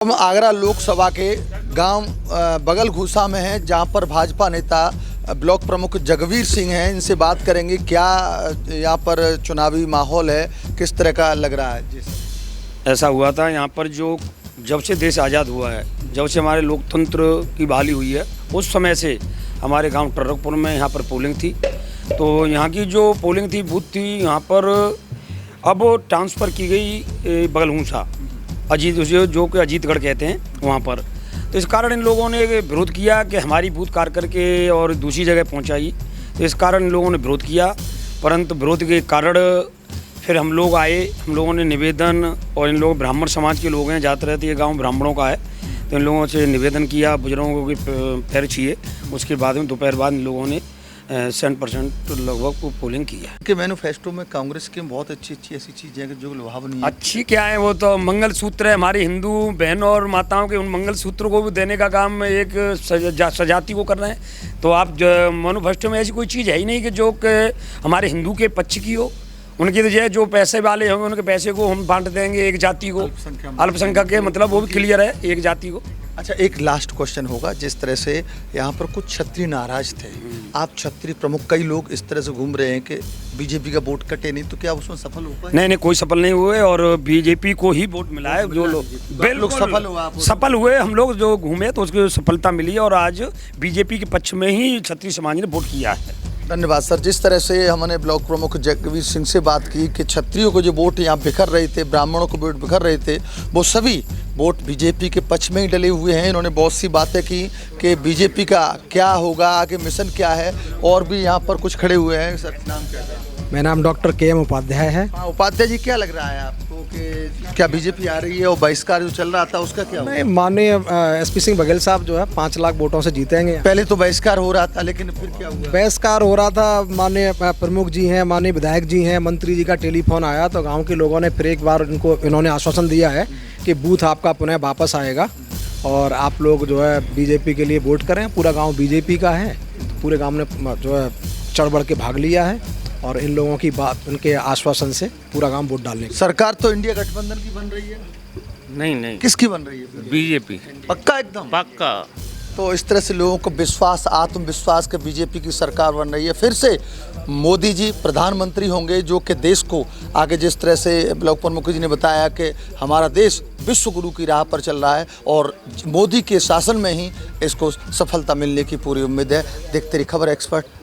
हम आगरा लोकसभा के गांव बगल घूसा में हैं, जहां पर भाजपा नेता ब्लॉक प्रमुख जगवीर सिंह हैं। इनसे बात करेंगे क्या यहां पर चुनावी माहौल है, किस तरह का लग रहा है। जी ऐसा हुआ था यहाँ पर जो जब से देश आज़ाद हुआ है, जब से हमारे लोकतंत्र की बहाली हुई है, उस समय से हमारे गांव टरकपुर में यहाँ पर पोलिंग थी। तो यहाँ की जो पोलिंग थी बूथ थी यहाँ पर अब ट्रांसफ़र की गई बगलहूसा अजीत, जो कि अजीतगढ़ कहते हैं वहाँ पर। तो इस कारण इन लोगों ने विरोध किया कि हमारी बूथ कार करके और दूसरी जगह पहुँचाई। तो इस कारण इन लोगों ने विरोध किया, परंतु विरोध के कारण फिर हम लोग आए, हम लोगों ने निवेदन, और इन लोग ब्राह्मण समाज के लोग हैं, ज़्यादातर रहते ये गांव ब्राह्मणों का है, तो इन लोगों से निवेदन किया, बुजुर्गों के पैर छुए। उसके बाद में दोपहर बाद इन लोगों ने 100% लगभग पोलिंग की है। कि मैनिफेस्टो में कांग्रेस की बहुत अच्छी ऐसी चीज़ें हैं जो लुभावनी है। अच्छी क्या है, वो तो मंगल सूत्र है, हमारी हिंदू बहन और माताओं के उन मंगल सूत्र को भी देने का काम एक सजाती को कर रहे हैं। तो आप मैनिफेस्टो में ऐसी कोई चीज़ है ही नहीं कि जो हमारे हिंदू के पक्ष की हो। उनकी तो जो पैसे वाले होंगे उनके पैसे को हम बांट देंगे एक जाति को, अल्पसंख्यक के, मतलब वो भी क्लियर है, एक जाति को। अच्छा, एक लास्ट क्वेश्चन होगा। जिस तरह से यहाँ पर कुछ क्षत्रिय नाराज थे, आप क्षत्रिय प्रमुख, कई लोग इस तरह से घूम रहे हैं कि बीजेपी का वोट कटे नहीं, तो क्या उसमें सफल हो पाए? नहीं, कोई सफल नहीं हुए और बीजेपी को ही वोट मिला है। जो लोग बिल्कुल सफल हुए, हम लोग जो घूमे तो उसकी सफलता मिली और आज बीजेपी के पक्ष में ही क्षत्रिय समाज ने वोट किया है। धन्यवाद सर। जिस तरह से हमने ब्लॉक प्रमुख जगवीर सिंह से बात की कि क्षत्रियों को जो वोट यहाँ बिखर रहे थे, ब्राह्मणों को वोट बिखर रहे थे, वो सभी वोट बीजेपी के पक्ष में ही डले हुए हैं। इन्होंने बहुत सी बातें की कि बीजेपी का क्या होगा, आगे मिशन क्या है, और भी यहाँ पर कुछ खड़े हुए हैं। सर नाम क्या है? मेरा नाम डॉक्टर के.एम. उपाध्याय है। हाँ, उपाध्याय जी, क्या लग रहा है आपको कि क्या बीजेपी आ रही है, और बहिष्कार जो चल रहा था उसका क्या होगा? नहीं, माननीय एसपी सिंह बघेल साहब जो है 5 लाख वोटों से जीतेंगे। पहले तो बहिष्कार हो रहा था, लेकिन फिर क्या हुआ? बहिष्कार हो रहा था, माननीय प्रमुख जी हैं, माननीय विधायक जी हैं, मंत्री जी का टेलीफोन आया तो गाँव के लोगों ने फिर एक बार इन्होंने आश्वासन दिया है कि बूथ आपका पुनः वापस आएगा और आप लोग जो है बीजेपी के लिए वोट करें। पूरा गाँव बीजेपी का है, पूरे गाँव ने जो है चढ़ बढ़ के भाग लिया है और इन लोगों की बात, उनके आश्वासन से पूरा काम वोट डालने। सरकार तो इंडिया गठबंधन की बन रही है। नहीं, किसकी बन रही है? बीजेपी। पक्का? एकदम पक्का। तो इस तरह से लोगों को विश्वास, आत्मविश्वास के बीजेपी की सरकार बन रही है। फिर से मोदी जी प्रधानमंत्री होंगे, जो कि देश को आगे, जिस तरह से ब्लॉक प्रमुख जी ने बताया कि हमारा देश विश्व गुरु की राह पर चल रहा है और मोदी के शासन में ही इसको सफलता मिलने की पूरी उम्मीद है। देखते रहिए खबर एक्सपर्ट।